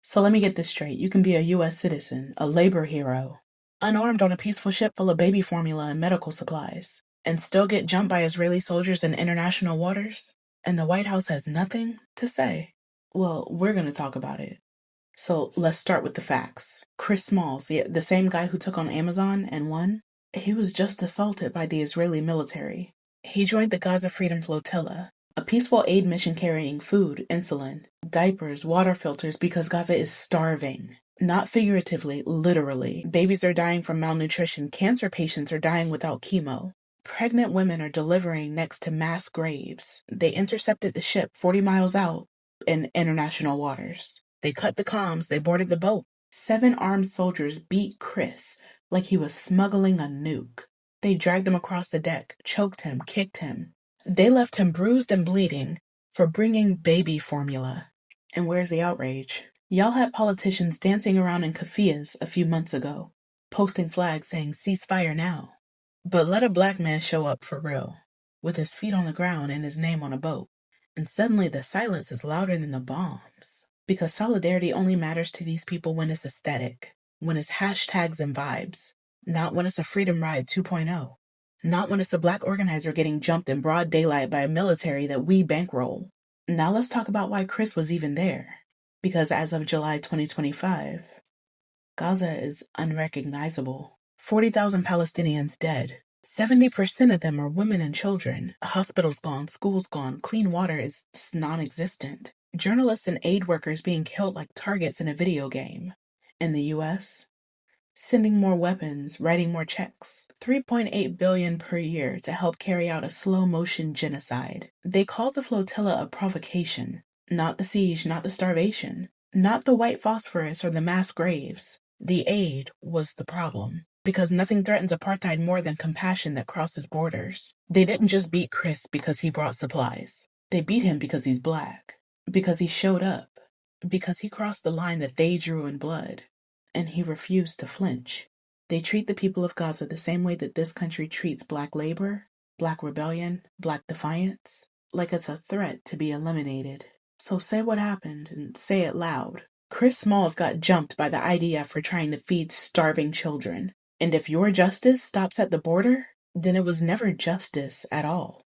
So let me get this straight. You can be a U.S. citizen, a labor hero, unarmed on a peaceful ship full of baby formula and medical supplies, and still get jumped by Israeli soldiers in international waters? And the White House has nothing to say? Well, we're going to talk about it. So let's start with the facts. Chris Smalls, the same guy who took on Amazon and won, he was just assaulted by the Israeli military. He joined the Gaza Freedom Flotilla, a peaceful aid mission carrying food, insulin, diapers, water filters because Gaza is starving. Not figuratively, literally. Babies are dying from malnutrition. Cancer patients are dying without chemo. Pregnant women are delivering next to mass graves. They intercepted the ship 40 miles out in international waters. They cut the comms. They boarded the boat. 7 armed soldiers beat Chris like he was smuggling a nuke. They dragged him across the deck, choked him, kicked him. They left him bruised and bleeding for bringing baby formula. And where's the outrage? Y'all had politicians dancing around in keffiyehs a few months ago, posting flags saying ceasefire now. But let a black man show up for real, with his feet on the ground and his name on a boat. And suddenly the silence is louder than the bombs. Because solidarity only matters to these people when it's aesthetic, when it's hashtags and vibes, not when it's a Freedom Ride 2.0, not when it's a black organizer getting jumped in broad daylight by a military that we bankroll. Now let's talk about why Chris was even there. Because as of July 2025, Gaza is unrecognizable. 40,000 Palestinians dead. 70% of them are women and children. Hospitals gone, schools gone, clean water is just non-existent. Journalists and aid workers being killed like targets in a video game. In the US, sending more weapons, writing more checks. $3.8 billion per year to help carry out a slow-motion genocide. They call the flotilla a provocation. Not the siege, not the starvation. Not the white phosphorus or the mass graves. The aid was the problem. Because nothing threatens apartheid more than compassion that crosses borders. They didn't just beat Chris because he brought supplies. They beat him because he's black. Because he showed up. Because he crossed the line that they drew in blood. And he refused to flinch. They treat the people of Gaza the same way that this country treats black labor, black rebellion, black defiance. Like it's a threat to be eliminated. So say what happened and say it loud. Chris Smalls got jumped by the IDF for trying to feed starving children. And if your justice stops at the border, then it was never justice at all.